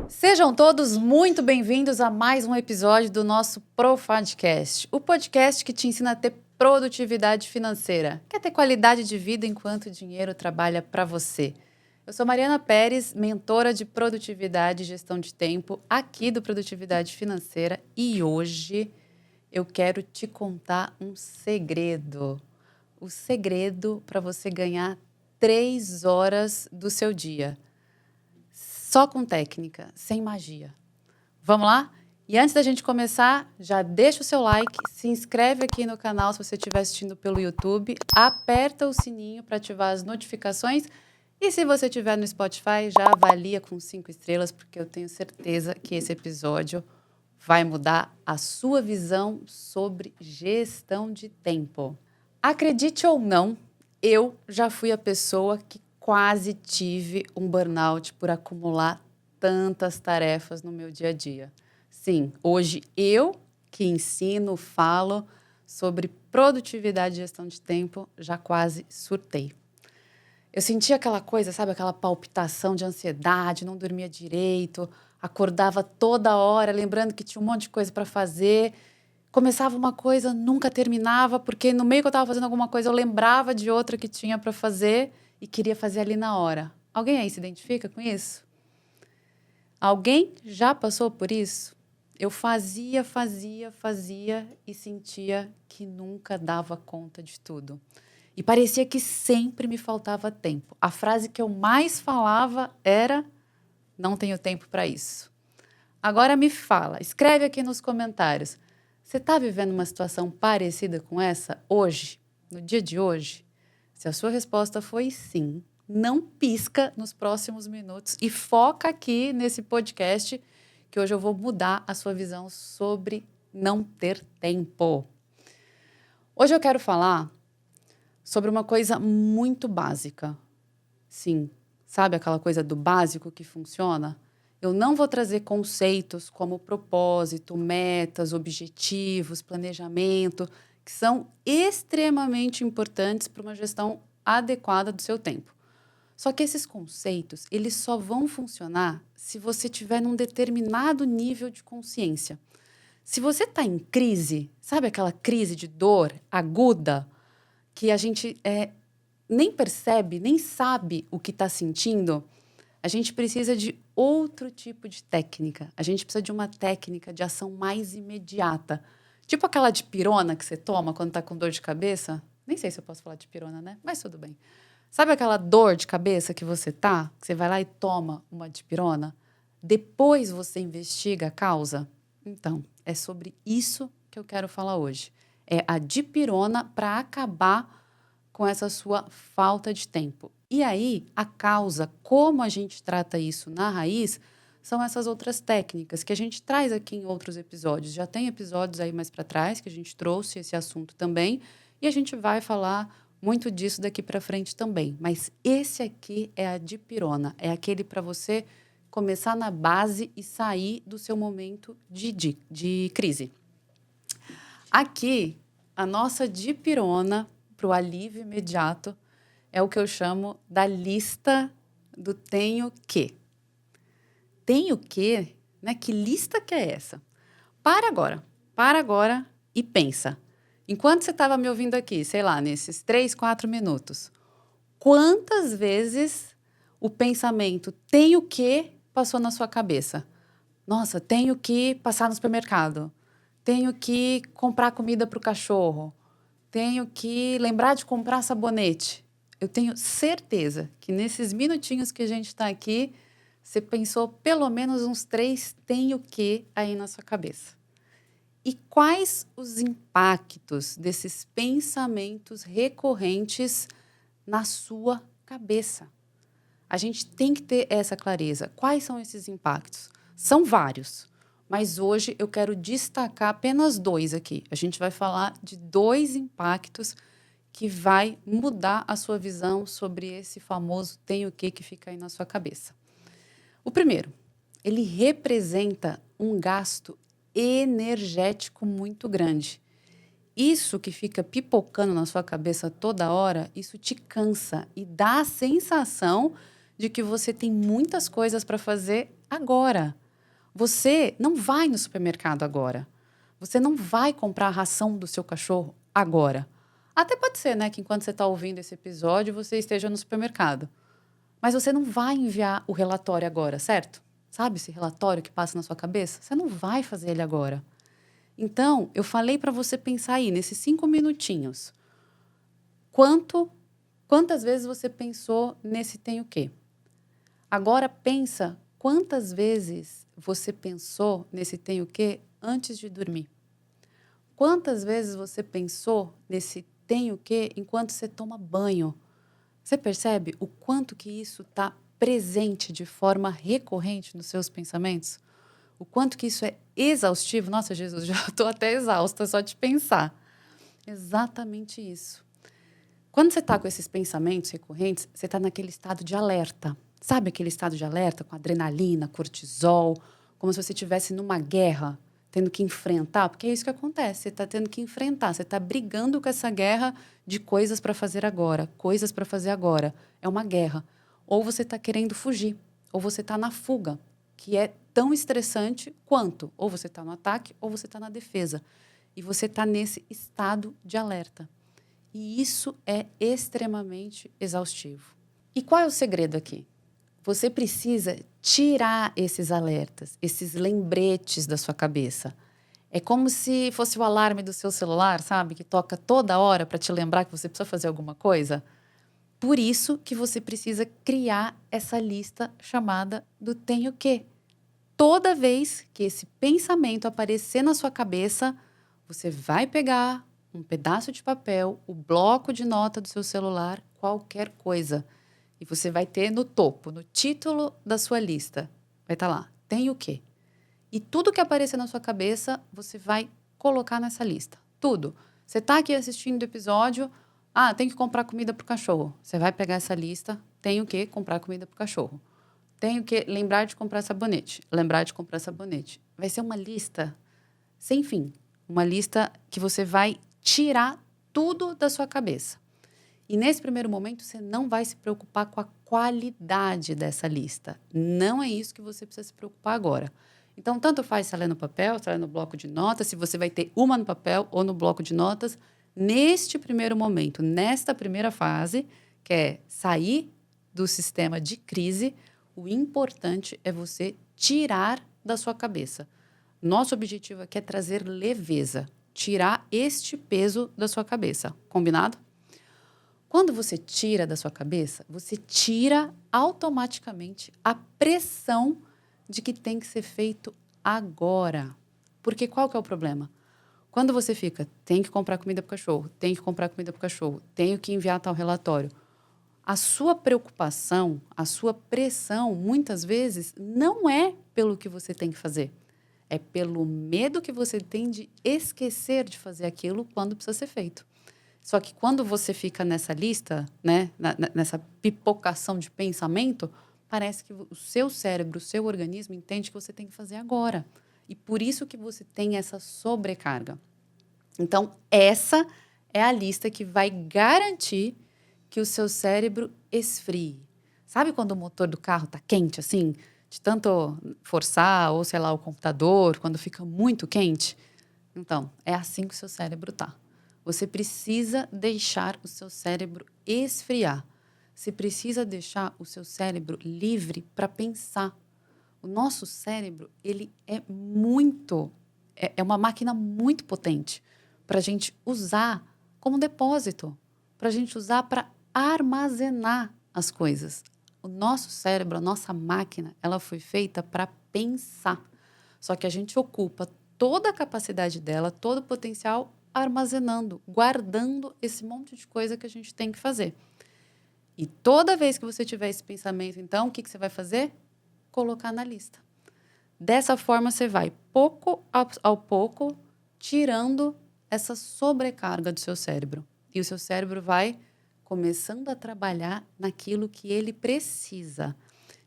Sejam todos muito bem-vindos a mais um episódio do nosso Profadcast, o podcast que te ensina a ter produtividade financeira. Quer ter qualidade de vida enquanto o dinheiro trabalha para você? Eu sou Mariana Pérez, mentora de produtividade e gestão de tempo aqui do Produtividade Financeira, e hoje eu quero te contar um segredo. O segredo para você ganhar 3 horas do seu dia. Só com técnica, sem magia. Vamos lá? E antes da gente começar, já deixa o seu like, se inscreve aqui no canal se você estiver assistindo pelo YouTube, aperta o sininho para ativar as notificações e se você estiver no Spotify, já avalia com 5 estrelas, porque eu tenho certeza que esse episódio vai mudar a sua visão sobre gestão de tempo. Acredite ou não, eu já fui a pessoa que quase tive um burnout por acumular tantas tarefas no meu dia a dia. Sim, hoje eu que ensino, falo sobre produtividade e gestão de tempo, já quase surtei. Eu sentia aquela coisa, sabe, aquela palpitação de ansiedade, não dormia direito, acordava toda hora, lembrando que tinha um monte de coisa para fazer. Começava uma coisa, nunca terminava, porque no meio que eu estava fazendo alguma coisa, eu lembrava de outra que tinha para fazer e queria fazer ali na hora. Alguém aí se identifica com isso? Alguém já passou por isso? Eu fazia e sentia que nunca dava conta de tudo. E parecia que sempre me faltava tempo. A frase que eu mais falava era: não tenho tempo para isso. Agora me fala, escreve aqui nos comentários. Você está vivendo uma situação parecida com essa hoje, no dia de hoje? Se a sua resposta foi sim, não pisca nos próximos minutos e foca aqui nesse podcast, que hoje eu vou mudar a sua visão sobre não ter tempo. Hoje eu quero falar sobre uma coisa muito básica. Sim, sabe aquela coisa do básico que funciona? Eu não vou trazer conceitos como propósito, metas, objetivos, planejamento, que são extremamente importantes para uma gestão adequada do seu tempo. Só que esses conceitos, eles só vão funcionar se você tiver num determinado nível de consciência. Se você está em crise, sabe aquela crise de dor aguda, que a gente nem percebe, nem sabe o que está sentindo, a gente precisa de outro tipo de técnica. A gente precisa de uma técnica de ação mais imediata. Tipo aquela dipirona que você toma quando está com dor de cabeça. Nem sei se eu posso falar dipirona, né? Mas tudo bem. Sabe aquela dor de cabeça que você tá? Que você vai lá e toma uma dipirona? Depois você investiga a causa? Então, é sobre isso que eu quero falar hoje. É a dipirona para acabar com essa sua falta de tempo. E aí, a causa, como a gente trata isso na raiz, são essas outras técnicas que a gente traz aqui em outros episódios. Já tem episódios aí mais para trás que a gente trouxe esse assunto também, e a gente vai falar muito disso daqui para frente também. Mas esse aqui é a dipirona, é aquele para você começar na base e sair do seu momento de crise. Aqui, a nossa dipirona para o alívio imediato é o que eu chamo da lista do tenho que. Tenho que, né? Que lista que é essa? Para agora e pensa. Enquanto você estava me ouvindo aqui, sei lá, nesses 3, 4 minutos, quantas vezes o pensamento tenho que passou na sua cabeça? Nossa, tenho que passar no supermercado. Tenho que comprar comida para o cachorro. Tenho que lembrar de comprar sabonete. Eu tenho certeza que nesses minutinhos que a gente está aqui, você pensou pelo menos uns 3 tenho que aí na sua cabeça. E quais os impactos desses pensamentos recorrentes na sua cabeça? A gente tem que ter essa clareza. Quais são esses impactos? São vários, mas hoje eu quero destacar apenas 2 aqui. A gente vai falar de 2 impactos que vai mudar a sua visão sobre esse famoso tenho que fica aí na sua cabeça. O primeiro, ele representa um gasto energético muito grande. isso que fica pipocando na sua cabeça toda hora, isso te cansa e dá a sensação de que você tem muitas coisas para fazer agora. Você não vai no supermercado agora. Você não vai comprar a ração do seu cachorro agora. Até pode ser, né, que enquanto você está ouvindo esse episódio, você esteja no supermercado. Mas você não vai enviar o relatório agora, certo? Sabe esse relatório que passa na sua cabeça? Você não vai fazer ele agora. Então, eu falei para você pensar aí, nesses 5 minutinhos. Quantas vezes você pensou nesse tem o quê? Agora pensa quantas vezes você pensou nesse tem o quê antes de dormir. Quantas vezes você pensou nesse tem o quê enquanto você toma banho. Você percebe o quanto que isso está presente de forma recorrente nos seus pensamentos? O quanto que isso é exaustivo? Nossa, Jesus, já estou até exausta só de pensar. Exatamente isso. Quando você está com esses pensamentos recorrentes, você está naquele estado de alerta. Sabe aquele estado de alerta com adrenalina, cortisol, como se você estivesse numa guerra, tendo que enfrentar? Porque é isso que acontece, você está tendo que enfrentar, você está brigando com essa guerra de coisas para fazer agora, coisas para fazer agora. É uma guerra. Ou você está querendo fugir, ou você está na fuga, que é tão estressante quanto. Ou você está no ataque, ou você está na defesa. E você está nesse estado de alerta. E isso é extremamente exaustivo. E qual é o segredo aqui? Você precisa tirar esses alertas, esses lembretes da sua cabeça. É como se fosse o alarme do seu celular, sabe? Que toca toda hora para te lembrar que você precisa fazer alguma coisa. Por isso que você precisa criar essa lista chamada do tem o quê. Toda vez que esse pensamento aparecer na sua cabeça, você vai pegar um pedaço de papel, o bloco de nota do seu celular, qualquer coisa. E você vai ter no topo, no título da sua lista, vai estar lá, tem o quê? E tudo que aparecer na sua cabeça, você vai colocar nessa lista. Tudo. Você está aqui assistindo o episódio, tem que comprar comida para o cachorro. Você vai pegar essa lista, tem o quê? Comprar comida para o cachorro. Tem o quê? Lembrar de comprar sabonete. Lembrar de comprar sabonete. Vai ser uma lista sem fim. Uma lista que você vai tirar tudo da sua cabeça. E nesse primeiro momento, você não vai se preocupar com a qualidade dessa lista. Não é isso que você precisa se preocupar agora. Então, tanto faz se ela é no papel, se ela é no bloco de notas, se você vai ter uma no papel ou no bloco de notas. Neste primeiro momento, nesta primeira fase, que é sair do sistema de crise, o importante é você tirar da sua cabeça. Nosso objetivo aqui é trazer leveza, tirar este peso da sua cabeça. Combinado? Quando você tira da sua cabeça, você tira automaticamente a pressão de que tem que ser feito agora. Porque qual que é o problema? Quando você fica, tem que comprar comida para o cachorro, tem que comprar comida para o cachorro, tenho que enviar tal relatório. A sua preocupação, a sua pressão, muitas vezes, não é pelo que você tem que fazer. É pelo medo que você tem de esquecer de fazer aquilo quando precisa ser feito. Só que quando você fica nessa lista, né, nessa pipocação de pensamento, parece que o seu cérebro, o seu organismo entende que você tem que fazer agora. E por isso que você tem essa sobrecarga. Então, essa é a lista que vai garantir que o seu cérebro esfrie. Sabe quando o motor do carro está quente, assim, de tanto forçar, ou sei lá, o computador, quando fica muito quente? Então, é assim que o seu cérebro está. Você precisa deixar o seu cérebro esfriar. Você precisa deixar o seu cérebro livre para pensar. O nosso cérebro, ele é uma máquina muito potente para a gente usar como depósito, para a gente usar para armazenar as coisas. O nosso cérebro, a nossa máquina, ela foi feita para pensar. Só que a gente ocupa toda a capacidade dela, todo o potencial, armazenando, guardando esse monte de coisa que a gente tem que fazer. E toda vez que você tiver esse pensamento, então, o que você vai fazer? Colocar na lista. Dessa forma, você vai, pouco ao pouco, tirando essa sobrecarga do seu cérebro. E o seu cérebro vai começando a trabalhar naquilo que ele precisa.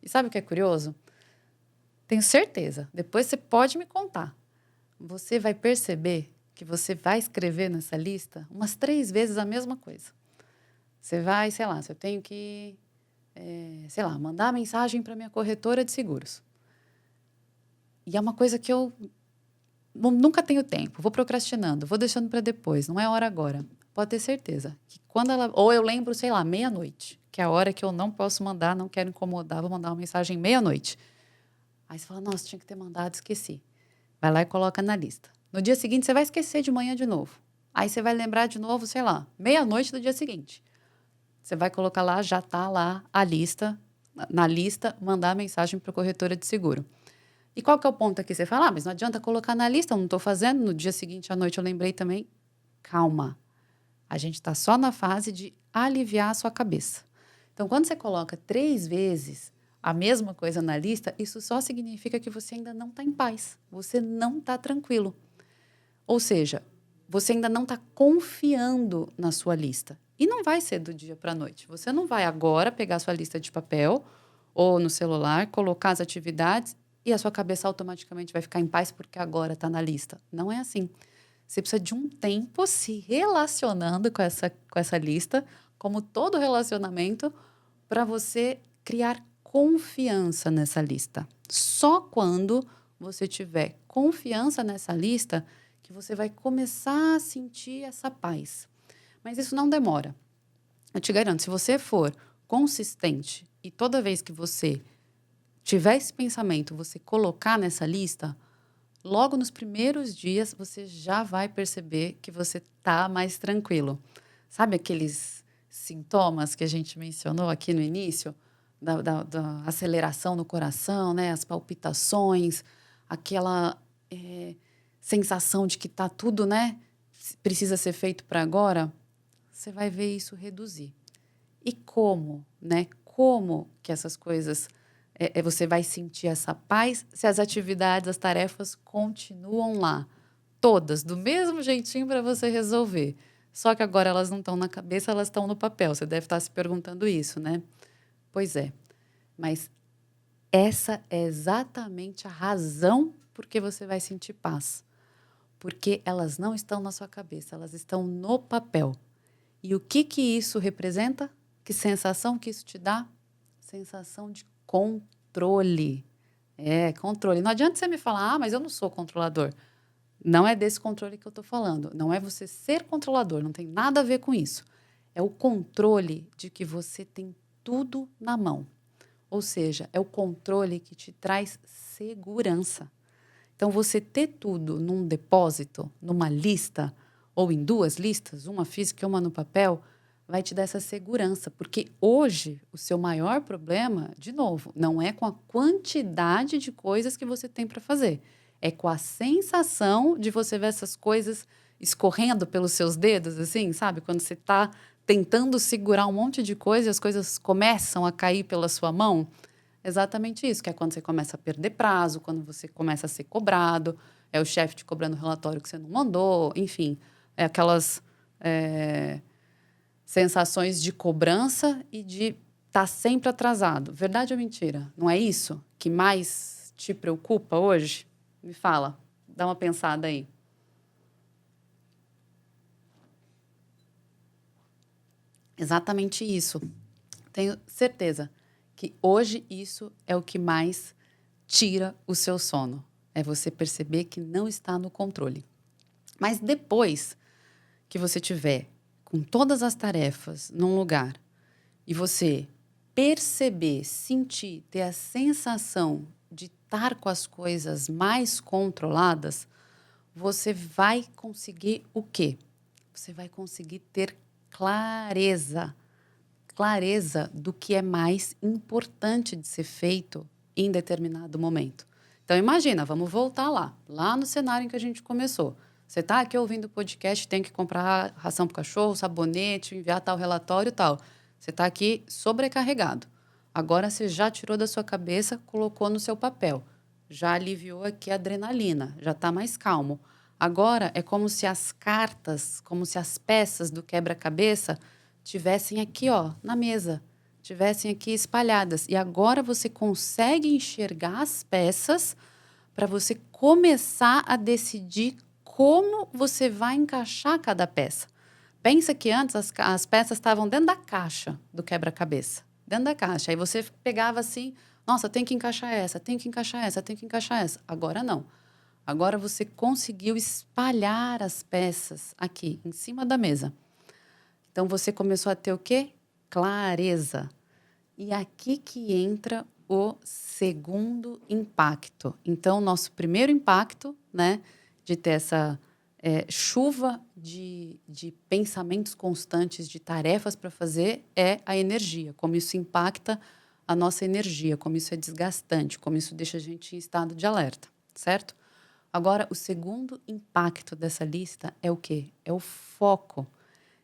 E sabe o que é curioso? Tenho certeza, depois você pode me contar. Você vai perceber que você vai escrever nessa lista umas 3 vezes a mesma coisa. Você vai, sei lá, se eu tenho que, mandar mensagem para minha corretora de seguros. E é uma coisa que eu nunca tenho tempo, vou procrastinando, vou deixando para depois, não é hora agora. Pode ter certeza que quando ela... Ou eu lembro, sei lá, meia-noite, que é a hora que eu não posso mandar, não quero incomodar, vou mandar uma mensagem meia-noite. Aí você fala, nossa, tinha que ter mandado, esqueci. Vai lá e coloca na lista. No dia seguinte, você vai esquecer de manhã de novo. Aí você vai lembrar de novo, sei lá, meia-noite do dia seguinte. Você vai colocar lá, já está lá a lista, na lista, mandar a mensagem para a corretora de seguro. E qual que é o ponto aqui? Você fala, mas não adianta colocar na lista, eu não estou fazendo. No dia seguinte, à noite, eu lembrei também. Calma. A gente está só na fase de aliviar a sua cabeça. Então, quando você coloca 3 vezes a mesma coisa na lista, isso só significa que você ainda não está em paz. Você não está tranquilo. Ou seja, você ainda não está confiando na sua lista. E não vai ser do dia para a noite. Você não vai agora pegar a sua lista de papel ou no celular, colocar as atividades e a sua cabeça automaticamente vai ficar em paz porque agora está na lista. Não é assim. Você precisa de um tempo se relacionando com essa lista, como todo relacionamento, para você criar confiança nessa lista. Só quando você tiver confiança nessa lista que você vai começar a sentir essa paz. Mas isso não demora. Eu te garanto, se você for consistente e toda vez que você tiver esse pensamento, você colocar nessa lista, logo nos primeiros dias, você já vai perceber que você está mais tranquilo. Sabe aqueles sintomas que a gente mencionou aqui no início? Da aceleração no coração, né? As palpitações, aquela sensação de que está tudo, né? Precisa ser feito para agora. Você vai ver isso reduzir. E como, né? Como que essas coisas... você vai sentir essa paz se as atividades, as tarefas continuam lá. Todas, do mesmo jeitinho para você resolver. Só que agora elas não estão na cabeça, elas estão no papel. Você deve estar se perguntando isso, né? Pois é. Mas essa é exatamente a razão por que você vai sentir paz. Porque elas não estão na sua cabeça, elas estão no papel. E o que isso representa? Que sensação que isso te dá? Sensação de controle. Controle. Não adianta você me falar, mas eu não sou controlador. Não é desse controle que eu estou falando. Não é você ser controlador, não tem nada a ver com isso. É o controle de que você tem tudo na mão. Ou seja, é o controle que te traz segurança. Então, você ter tudo num depósito, numa lista, ou em 2 listas, uma física e uma no papel, vai te dar essa segurança. Porque hoje, o seu maior problema, de novo, não é com a quantidade de coisas que você tem para fazer. É com a sensação de você ver essas coisas escorrendo pelos seus dedos, assim, sabe? Quando você está tentando segurar um monte de coisa e as coisas começam a cair pela sua mão. Exatamente isso, que é quando você começa a perder prazo, quando você começa a ser cobrado, é o chefe te cobrando relatório que você não mandou, enfim, é aquelas sensações de cobrança e de estar sempre atrasado. Verdade ou mentira? Não é isso que mais te preocupa hoje? Me fala, dá uma pensada aí. Exatamente isso. Tenho certeza que hoje isso é o que mais tira o seu sono. É você perceber que não está no controle. Mas depois que você tiver com todas as tarefas num lugar e você perceber, sentir, ter a sensação de estar com as coisas mais controladas, você vai conseguir o quê? Você vai conseguir ter clareza do que é mais importante de ser feito em determinado momento. Então, imagina, vamos voltar lá no cenário em que a gente começou. Você está aqui ouvindo o podcast, tem que comprar ração para o cachorro, sabonete, enviar tal relatório e tal. Você está aqui sobrecarregado. Agora você já tirou da sua cabeça, colocou no seu papel. Já aliviou aqui a adrenalina, já está mais calmo. Agora é como se as cartas, como se as peças do quebra-cabeça tivessem aqui, ó, na mesa, tivessem aqui espalhadas. E agora você consegue enxergar as peças para você começar a decidir como você vai encaixar cada peça. Pensa que antes as peças estavam dentro da caixa do quebra-cabeça. Dentro da caixa. Aí você pegava assim, nossa, tem que encaixar essa, tem que encaixar essa, tem que encaixar essa. Agora não. Agora você conseguiu espalhar as peças aqui, em cima da mesa. Então você começou a ter o quê? Clareza. E aqui que entra o segundo impacto. Então, nosso primeiro impacto, né, de ter essa chuva de pensamentos constantes, de tarefas para fazer, é a energia. Como isso impacta a nossa energia, como isso é desgastante, como isso deixa a gente em estado de alerta, certo? Agora, o segundo impacto dessa lista é o quê? É o foco.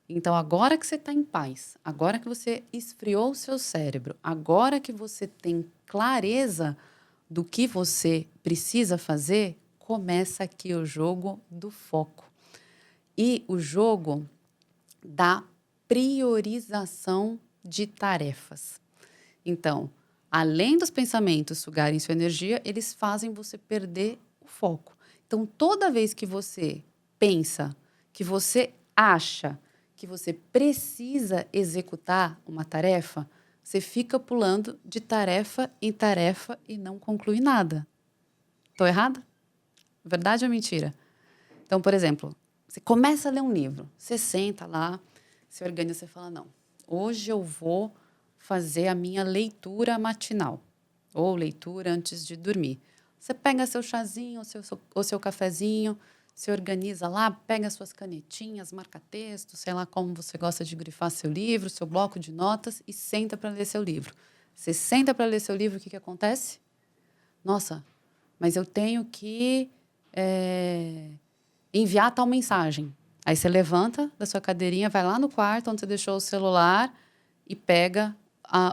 Então, agora que você está em paz, agora que você esfriou o seu cérebro, agora que você tem clareza do que você precisa fazer, começa aqui o jogo do foco. E o jogo da priorização de tarefas. Então, além dos pensamentos sugarem sua energia, eles fazem você perder o foco. Então, toda vez que você pensa, que você acha que você precisa executar uma tarefa, você fica pulando de tarefa em tarefa e não conclui nada. Estou errada? Verdade ou mentira? Então, por exemplo, você começa a ler um livro, você senta lá, se organiza, você fala, não, hoje eu vou fazer a minha leitura matinal, ou leitura antes de dormir. Você pega seu chazinho, ou seu cafezinho, se organiza lá, pega suas canetinhas, marca texto, sei lá como você gosta de grifar seu livro, seu bloco de notas e senta para ler seu livro. Você senta para ler seu livro, o que acontece? Nossa, mas eu tenho que enviar tal mensagem. Aí você levanta da sua cadeirinha, vai lá no quarto onde você deixou o celular e pega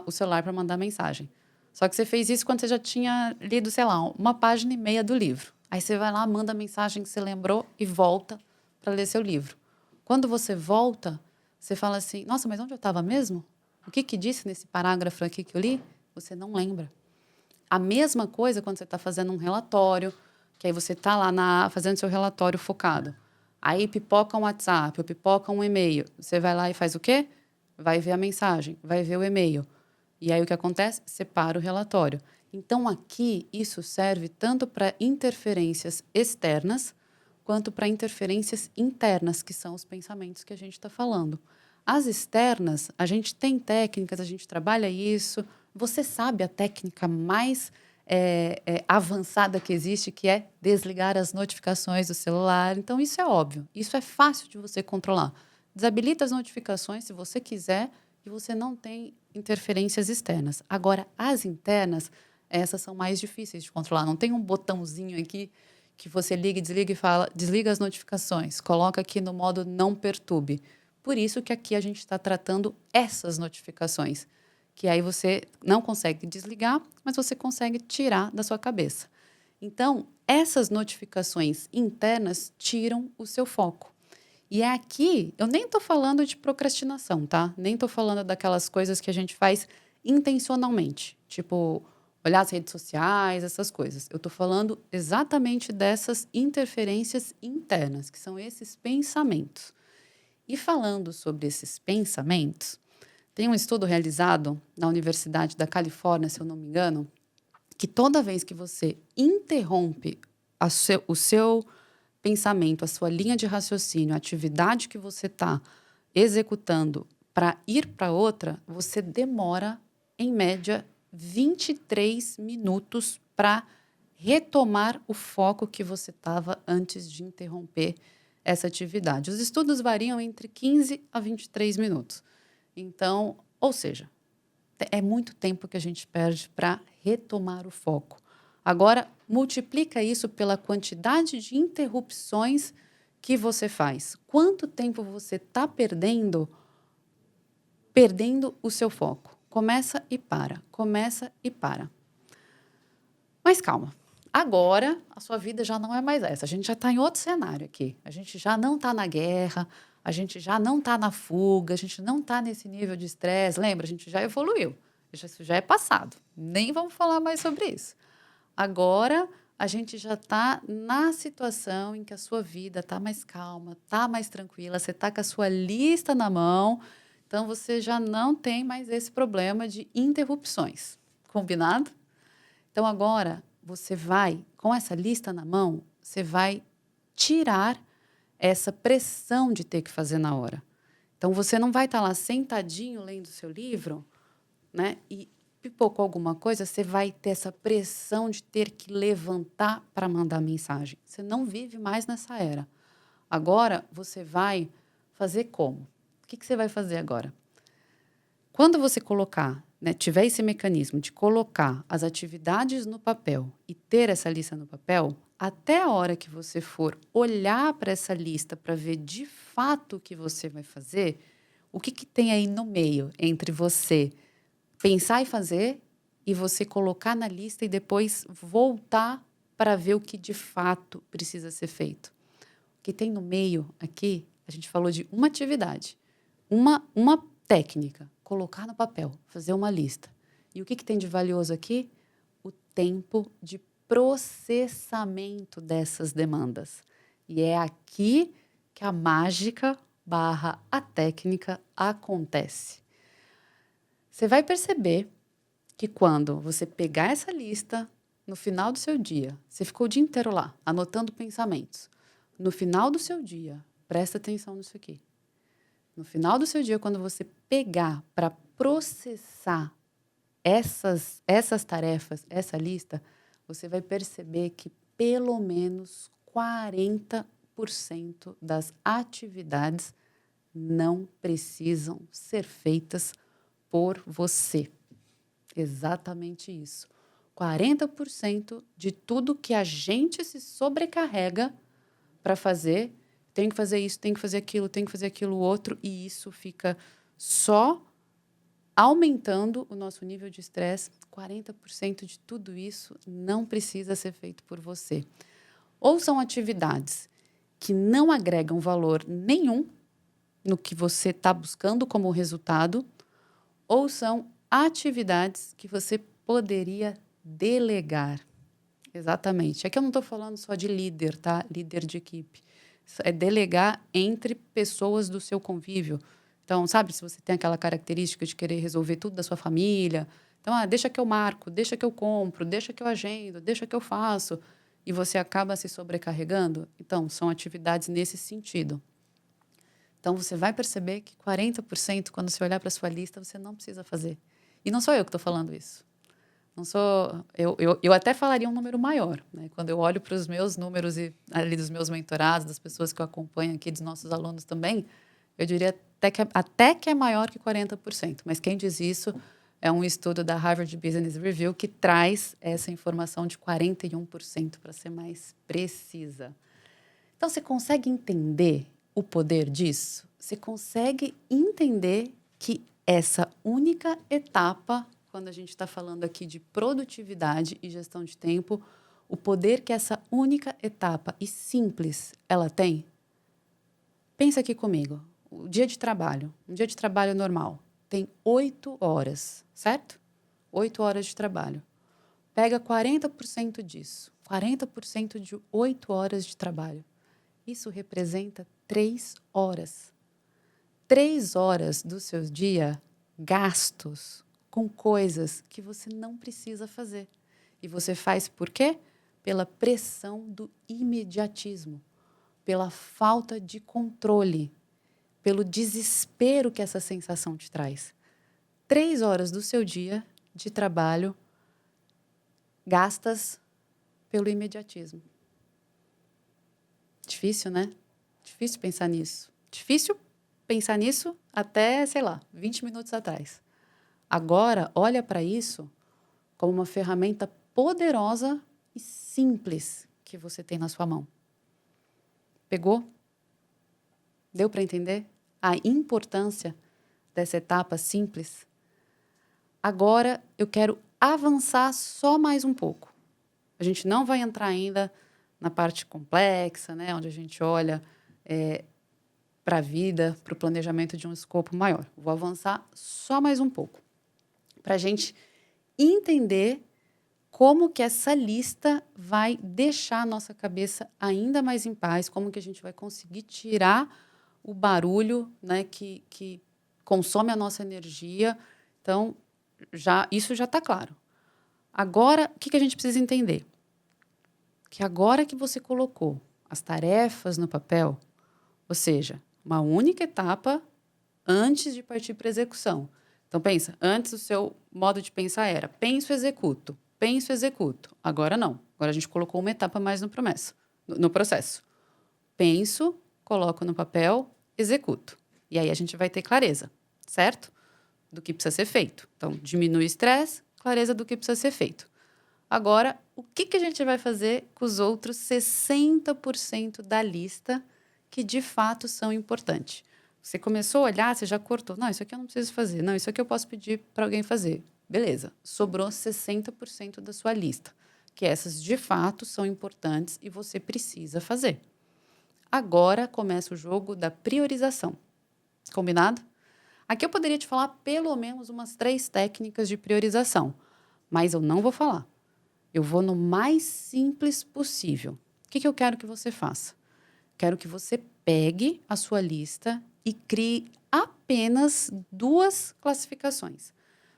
o celular para mandar mensagem. Só que você fez isso quando você já tinha lido, sei lá, uma página e meia do livro. Aí você vai lá, manda a mensagem que você lembrou e volta para ler seu livro. Quando você volta, você fala assim, nossa, mas onde eu estava mesmo? O que disse nesse parágrafo aqui que eu li? Você não lembra. A mesma coisa quando você está fazendo um relatório, que aí você está lá fazendo seu relatório focado. Aí pipoca um WhatsApp, ou pipoca um e-mail. Você vai lá e faz o quê? Vai ver a mensagem, vai ver o e-mail. E aí o que acontece? Separa o relatório. Então, aqui, isso serve tanto para interferências externas quanto para interferências internas, que são os pensamentos que a gente está falando. As externas, a gente tem técnicas, a gente trabalha isso. Você sabe a técnica mais avançada que existe, que é desligar as notificações do celular. Então, isso é óbvio. Isso é fácil de você controlar. Desabilita as notificações se você quiser e você não tem interferências externas. Agora, as internas, essas são mais difíceis de controlar. Não tem um botãozinho aqui que você liga e desliga e fala, desliga as notificações, coloca aqui no modo não perturbe. Por isso que aqui a gente está tratando essas notificações, que aí você não consegue desligar, mas você consegue tirar da sua cabeça. Então, essas notificações internas tiram o seu foco. E é aqui, eu nem estou falando de procrastinação, tá? Nem estou falando daquelas coisas que a gente faz intencionalmente, tipo olhar as redes sociais, essas coisas. Eu estou falando exatamente dessas interferências internas, que são esses pensamentos. E falando sobre esses pensamentos, tem um estudo realizado na Universidade da Califórnia, se eu não me engano, que toda vez que você interrompe o seu pensamento, a sua linha de raciocínio, a atividade que você está executando para ir para outra, você demora, em média, 23 minutos para retomar o foco que você estava antes de interromper essa atividade. Os estudos variam entre 15 a 23 minutos. Então, ou seja, é muito tempo que a gente perde para retomar o foco. Agora, multiplica isso pela quantidade de interrupções que você faz. Quanto tempo você está perdendo o seu foco? Começa e para, começa e para. Mas calma. Agora, a sua vida já não é mais essa. A gente já está em outro cenário aqui. A gente já não está na guerra, a gente já não está na fuga, a gente não está nesse nível de estresse. Lembra, a gente já evoluiu. Isso já é passado. Nem vamos falar mais sobre isso. Agora, a gente já está na situação em que a sua vida está mais calma, está mais tranquila, você está com a sua lista na mão, então você já não tem mais esse problema de interrupções. Combinado? Então agora você vai, com essa lista na mão, você vai tirar essa pressão de ter que fazer na hora. Então você não vai estar lá sentadinho lendo o seu livro, né? E pipocou alguma coisa, você vai ter essa pressão de ter que levantar para mandar mensagem. Você não vive mais nessa era. Agora, você vai fazer como? O que você vai fazer agora? Quando você colocar, né, tiver esse mecanismo de colocar as atividades no papel e ter essa lista no papel, até a hora que você for olhar para essa lista para ver de fato o que você vai fazer, o que tem aí no meio entre você pensar e fazer e você colocar na lista e depois voltar para ver o que de fato precisa ser feito. O que tem no meio aqui, a gente falou de uma atividade, uma técnica, colocar no papel, fazer uma lista. E o que tem de valioso aqui? O tempo de processamento dessas demandas. E é aqui que a mágica / a técnica acontece. Você vai perceber que quando você pegar essa lista, no final do seu dia, você ficou o dia inteiro lá, anotando pensamentos. No final do seu dia, presta atenção nisso aqui. No final do seu dia, quando você pegar para processar essas tarefas, essa lista, você vai perceber que pelo menos 40% das atividades não precisam ser feitas por você. Exatamente isso. 40% de tudo que a gente se sobrecarrega para fazer, tem que fazer isso, tem que fazer aquilo, tem que fazer aquilo outro, e isso fica só aumentando o nosso nível de estresse. 40% de tudo isso não precisa ser feito por você. Ou são atividades que não agregam valor nenhum no que você está buscando como resultado, ou são atividades que você poderia delegar. Exatamente. É que eu não estou falando só de líder, tá? Líder de equipe. É delegar entre pessoas do seu convívio. Então, sabe, se você tem aquela característica de querer resolver tudo da sua família, então, deixa que eu marco, deixa que eu compro, deixa que eu agendo, deixa que eu faço, e você acaba se sobrecarregando. Então, são atividades nesse sentido. Então, você vai perceber que 40%, quando você olhar para a sua lista, você não precisa fazer. E não sou eu que estou falando isso. Não sou, eu até falaria um número maior, né? Quando eu olho para os meus números e ali dos meus mentorados, das pessoas que eu acompanho aqui, dos nossos alunos também, eu diria até que é maior que 40%. Mas quem diz isso é um estudo da Harvard Business Review que traz essa informação de 41%, para ser mais precisa. Então, você consegue entender o poder disso? Você consegue entender que essa única etapa, quando a gente está falando aqui de produtividade e gestão de tempo, o poder que essa única etapa e simples ela tem? Pensa aqui comigo. O dia de trabalho, um dia de trabalho normal, tem 8 horas, certo? 8 horas de trabalho. Pega 40% disso. 40% de 8 horas de trabalho. Isso representa 3 horas. 3 horas do seu dia gastos com coisas que você não precisa fazer. E você faz por quê? Pela pressão do imediatismo, pela falta de controle, pelo desespero que essa sensação te traz. 3 horas do seu dia de trabalho gastas pelo imediatismo. Difícil, né? Difícil pensar nisso. Difícil pensar nisso até, 20 minutos atrás. Agora, olha para isso como uma ferramenta poderosa e simples que você tem na sua mão. Pegou? Deu para entender a importância dessa etapa simples? Agora, eu quero avançar só mais um pouco. A gente não vai entrar ainda na parte complexa, né, onde a gente olha para a vida, para o planejamento de um escopo maior. Vou avançar só mais um pouco, para a gente entender como que essa lista vai deixar a nossa cabeça ainda mais em paz, como que a gente vai conseguir tirar o barulho, né, que consome a nossa energia. Então, isso já está claro. Agora, o que a gente precisa entender? Que agora que você colocou as tarefas no papel, ou seja, uma única etapa antes de partir para a execução. Então, pensa, antes o seu modo de pensar era penso, executo, penso, executo. Agora não. Agora a gente colocou uma etapa mais no processo. Penso, coloco no papel, executo. E aí a gente vai ter clareza, certo? Do que precisa ser feito. Então, diminui o estresse, clareza do que precisa ser feito. Agora, o que a gente vai fazer com os outros 60% da lista que de fato são importantes? Você começou a olhar, você já cortou. Não, isso aqui eu não preciso fazer. Não, isso aqui eu posso pedir para alguém fazer. Beleza, sobrou 60% da sua lista, que essas de fato são importantes e você precisa fazer. Agora começa o jogo da priorização. Combinado? Aqui eu poderia te falar pelo menos umas 3 técnicas de priorização, mas eu não vou falar. Eu vou no mais simples possível. O que eu quero que você faça? Quero que você pegue a sua lista e crie apenas 2 classificações.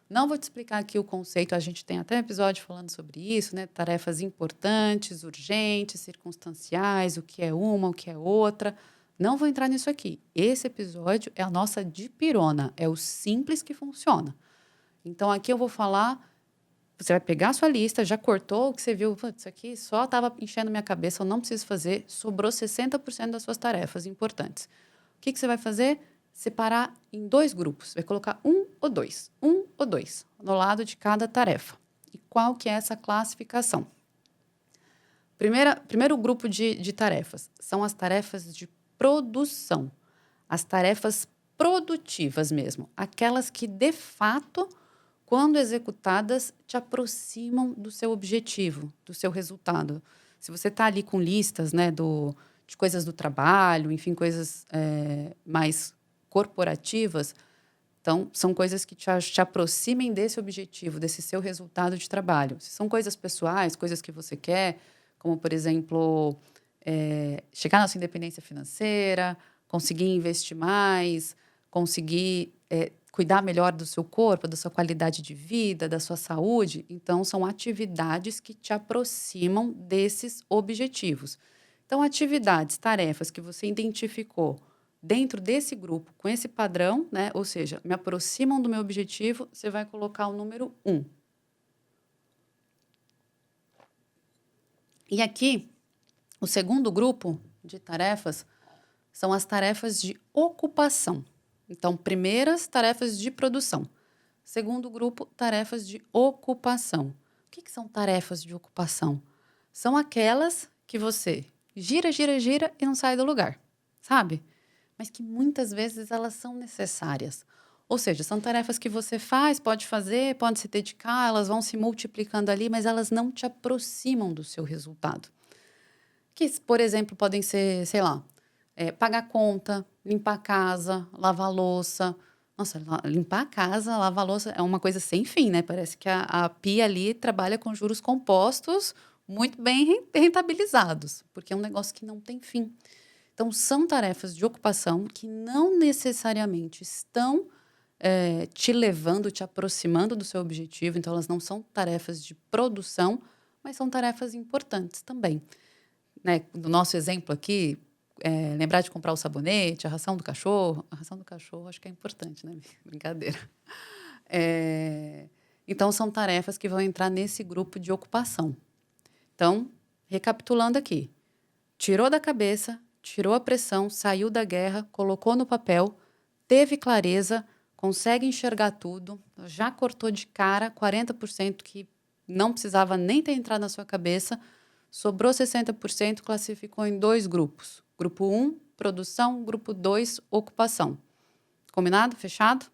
Não vou te explicar aqui o conceito, a gente tem até episódio falando sobre isso, né? Tarefas importantes, urgentes, circunstanciais, o que é uma, o que é outra. Não vou entrar nisso aqui. Esse episódio é a nossa dipirona, é o simples que funciona. Então, aqui eu vou falar. Você vai pegar a sua lista, já cortou o que você viu, isso aqui só estava enchendo minha cabeça, eu não preciso fazer, sobrou 60% das suas tarefas importantes. O que você vai fazer? Separar em 2 grupos. Vai colocar um ou dois no lado de cada tarefa. E qual que é essa classificação? Primeiro grupo de tarefas são as tarefas de produção. As tarefas produtivas mesmo. Aquelas que, de fato, quando executadas, te aproximam do seu objetivo, do seu resultado. Se você está ali com listas, né, de coisas do trabalho, enfim, coisas mais corporativas, então, são coisas que te aproximem desse objetivo, desse seu resultado de trabalho. Se são coisas pessoais, coisas que você quer, como, por exemplo, chegar na sua independência financeira, conseguir investir mais, conseguir cuidar melhor do seu corpo, da sua qualidade de vida, da sua saúde. Então, são atividades que te aproximam desses objetivos. Então, atividades, tarefas que você identificou dentro desse grupo, com esse padrão, né? Ou seja, me aproximam do meu objetivo, você vai colocar o número 1. E aqui, o segundo grupo de tarefas são as tarefas de ocupação. Então, primeiras, tarefas de produção. Segundo grupo, tarefas de ocupação. O que são tarefas de ocupação? São aquelas que você gira e não sai do lugar, sabe? Mas que muitas vezes elas são necessárias. Ou seja, são tarefas que você faz, pode fazer, pode se dedicar, elas vão se multiplicando ali, mas elas não te aproximam do seu resultado. Que, por exemplo, podem ser, sei lá, pagar conta, limpar a casa, lavar a louça. Nossa, limpar a casa, lavar a louça é uma coisa sem fim, né? Parece que a pia ali trabalha com juros compostos muito bem rentabilizados, porque é um negócio que não tem fim. Então, são tarefas de ocupação que não necessariamente estão te levando, te aproximando do seu objetivo. Então, elas não são tarefas de produção, mas são tarefas importantes também. Né? No nosso exemplo aqui, lembrar de comprar o sabonete, a ração do cachorro. A ração do cachorro acho que é importante, né? Brincadeira. Então, são tarefas que vão entrar nesse grupo de ocupação. Então, recapitulando aqui. Tirou da cabeça, tirou a pressão, saiu da guerra, colocou no papel, teve clareza, consegue enxergar tudo, já cortou de cara 40% que não precisava nem ter entrado na sua cabeça, sobrou 60%, classificou em 2 grupos. Grupo 1, produção, grupo 2, ocupação. Combinado? Fechado?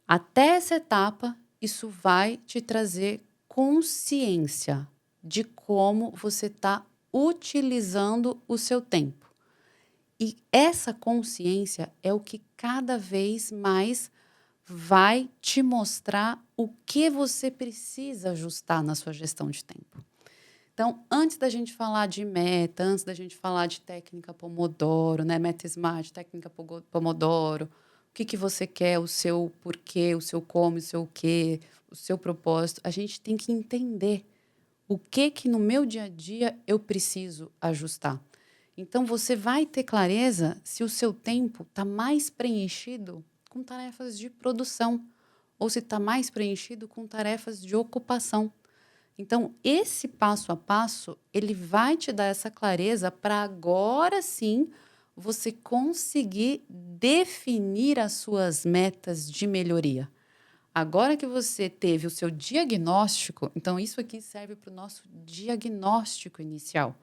Até essa etapa, isso vai te trazer consciência de como você está utilizando o seu tempo. E essa consciência é o que cada vez mais vai te mostrar o que você precisa ajustar na sua gestão de tempo. Então, antes da gente falar de meta, antes da gente falar de técnica Pomodoro, né? Meta Smart, técnica Pomodoro, o que você quer, o seu porquê, o seu como, o seu quê, o seu propósito, a gente tem que entender o que no meu dia a dia eu preciso ajustar. Então, você vai ter clareza se o seu tempo está mais preenchido com tarefas de produção ou se está mais preenchido com tarefas de ocupação. Então, esse passo a passo, ele vai te dar essa clareza para agora sim você conseguir definir as suas metas de melhoria. Agora que você teve o seu diagnóstico, então isso aqui serve para o nosso diagnóstico inicial.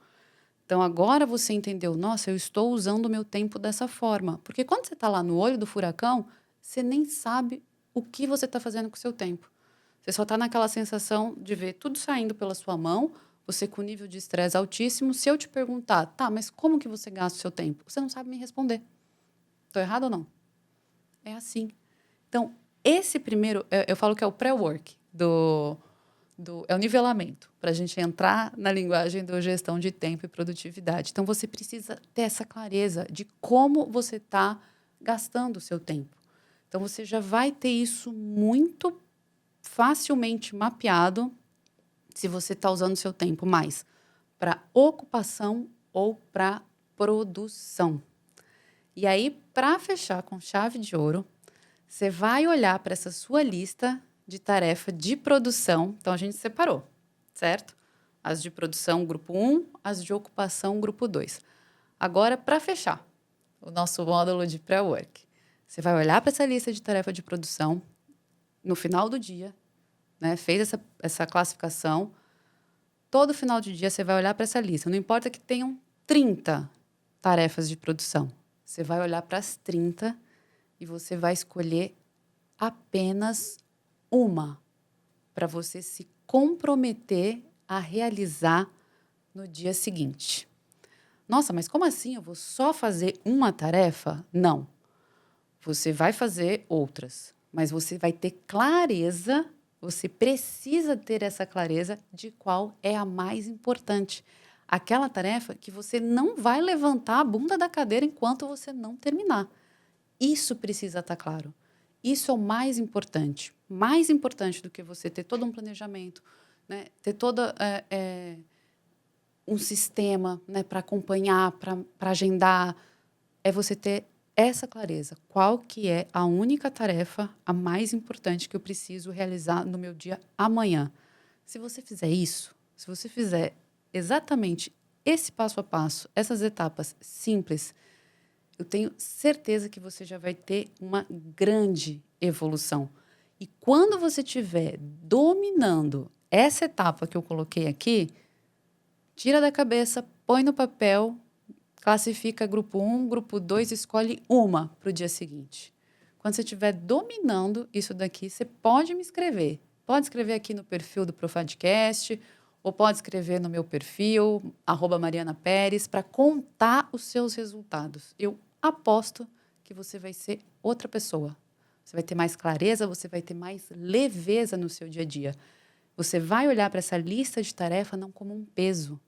Então, agora você entendeu, nossa, eu estou usando o meu tempo dessa forma. Porque quando você está lá no olho do furacão, você nem sabe o que você está fazendo com o seu tempo. Você só está naquela sensação de ver tudo saindo pela sua mão, você com nível de estresse altíssimo. Se eu te perguntar, tá, mas como que você gasta o seu tempo? Você não sabe me responder. Estou errado ou não? É assim. Então, esse primeiro, eu falo que é o pré-work, é o nivelamento, para a gente entrar na linguagem da gestão de tempo e produtividade. Então, você precisa ter essa clareza de como você está gastando o seu tempo. Então, você já vai ter isso muito facilmente mapeado se você está usando o seu tempo mais para ocupação ou para produção. E aí, para fechar com chave de ouro, você vai olhar para essa sua lista de tarefa de produção. Então, a gente separou, certo? As de produção, grupo 1, as de ocupação, grupo 2. Agora, para fechar o nosso módulo de pré-work, você vai olhar para essa lista de tarefa de produção no final do dia, né? Fez essa classificação. Todo final de dia você vai olhar para essa lista. Não importa que tenham 30 tarefas de produção. Você vai olhar para as 30 e você vai escolher apenas uma para você se comprometer a realizar no dia seguinte. Nossa, mas como assim? Eu vou só fazer uma tarefa? Não. Você vai fazer outras, mas você vai ter clareza, você precisa ter essa clareza de qual é a mais importante. Aquela tarefa que você não vai levantar a bunda da cadeira enquanto você não terminar. Isso precisa estar claro. Isso é o mais importante. Mais importante do que você ter todo um planejamento, né? Ter todo um sistema, né, para acompanhar, para agendar. É você ter essa clareza. Qual que é a única tarefa, a mais importante que eu preciso realizar no meu dia amanhã? Se você fizer isso, se você fizer exatamente esse passo a passo, essas etapas simples, eu tenho certeza que você já vai ter uma grande evolução. E quando você estiver dominando essa etapa que eu coloquei aqui, tira da cabeça, põe no papel, classifica grupo 1, grupo 2, escolhe uma para o dia seguinte. Quando você estiver dominando isso daqui, você pode me escrever. Pode escrever aqui no perfil do Profadcast, ou pode escrever no meu perfil, @marianapérez, para contar os seus resultados. Eu aposto que você vai ser outra pessoa. Você vai ter mais clareza, você vai ter mais leveza no seu dia a dia. Você vai olhar para essa lista de tarefa não como um peso.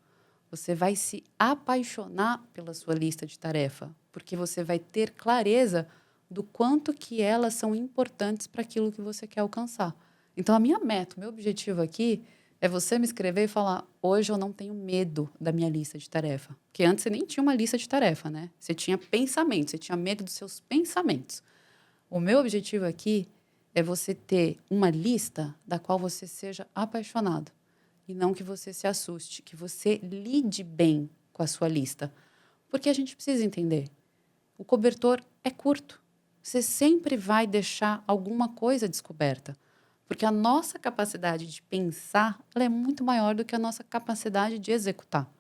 Você vai se apaixonar pela sua lista de tarefa, porque você vai ter clareza do quanto que elas são importantes para aquilo que você quer alcançar. Então, a minha meta, o meu objetivo aqui é você me escrever e falar: hoje eu não tenho medo da minha lista de tarefa. Porque antes você nem tinha uma lista de tarefa, né? Você tinha pensamentos, você tinha medo dos seus pensamentos. O meu objetivo aqui é você ter uma lista da qual você seja apaixonado. E não que você se assuste, que você lide bem com a sua lista. Porque a gente precisa entender, o cobertor é curto. Você sempre vai deixar alguma coisa descoberta. Porque a nossa capacidade de pensar, ela é muito maior do que a nossa capacidade de executar.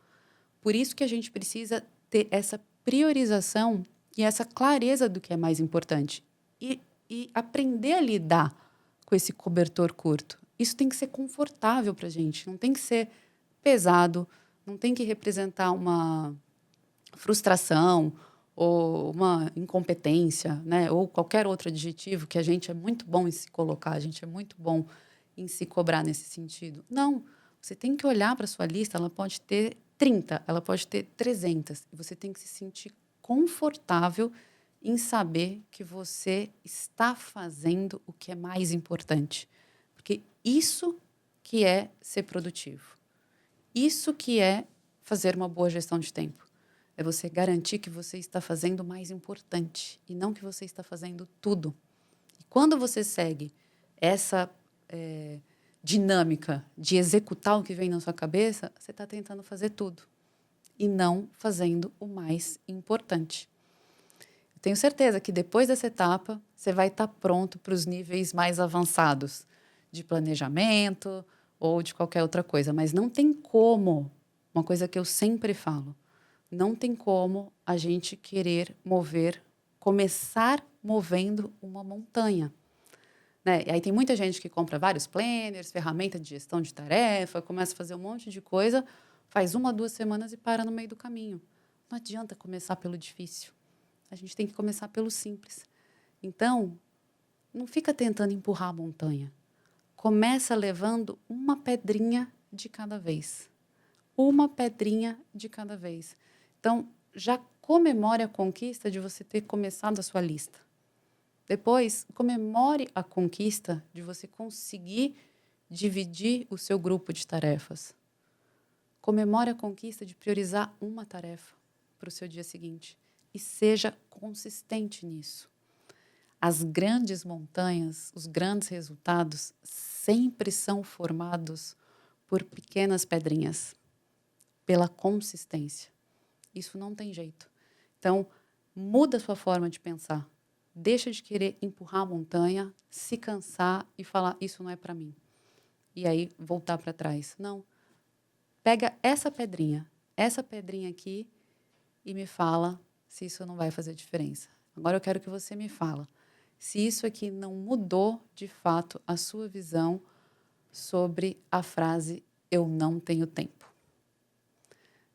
Por isso que a gente precisa ter essa priorização e essa clareza do que é mais importante. E aprender a lidar com esse cobertor curto. Isso tem que ser confortável para a gente, não tem que ser pesado, não tem que representar uma frustração ou uma incompetência, né? Ou qualquer outro adjetivo que a gente é muito bom em se colocar, a gente é muito bom em se cobrar nesse sentido. Não, você tem que olhar para a sua lista, ela pode ter 30, ela pode ter 300, e você tem que se sentir confortável em saber que você está fazendo o que é mais importante. Porque isso que é ser produtivo. Isso que é fazer uma boa gestão de tempo. É você garantir que você está fazendo o mais importante e não que você está fazendo tudo. E quando você segue essa dinâmica de executar o que vem na sua cabeça, você está tentando fazer tudo e não fazendo o mais importante. Eu tenho certeza que depois dessa etapa, você vai estar pronto para os níveis mais avançados de planejamento ou de qualquer outra coisa. Mas não tem como, uma coisa que eu sempre falo, não tem como a gente querer começar movendo uma montanha. Né? E aí tem muita gente que compra vários planners, ferramenta de gestão de tarefa, começa a fazer um monte de coisa, faz 1 ou 2 semanas e para no meio do caminho. Não adianta começar pelo difícil. A gente tem que começar pelo simples. Então, não fica tentando empurrar a montanha. Começa levando uma pedrinha de cada vez. Uma pedrinha de cada vez. Então, já comemore a conquista de você ter começado a sua lista. Depois, comemore a conquista de você conseguir dividir o seu grupo de tarefas. Comemore a conquista de priorizar uma tarefa para o seu dia seguinte. E seja consistente nisso. As grandes montanhas, os grandes resultados sempre são formados por pequenas pedrinhas, pela consistência. Isso não tem jeito. Então, muda a sua forma de pensar. Deixa de querer empurrar a montanha, se cansar e falar, isso não é para mim. E aí, voltar para trás. Não. Pega essa pedrinha aqui e me fala se isso não vai fazer diferença. Agora eu quero que você me fala se isso aqui não mudou, de fato, a sua visão sobre a frase eu não tenho tempo.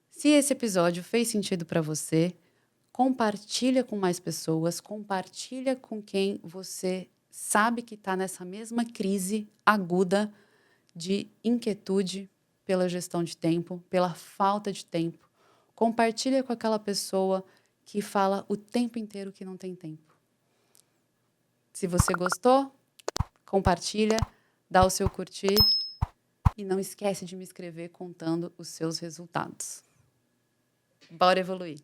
Se esse episódio fez sentido para você, compartilha com mais pessoas, compartilha com quem você sabe que está nessa mesma crise aguda de inquietude pela gestão de tempo, pela falta de tempo. Compartilha com aquela pessoa que fala o tempo inteiro que não tem tempo. Se você gostou, compartilha, dá o seu curtir e não esquece de me escrever contando os seus resultados. Bora evoluir!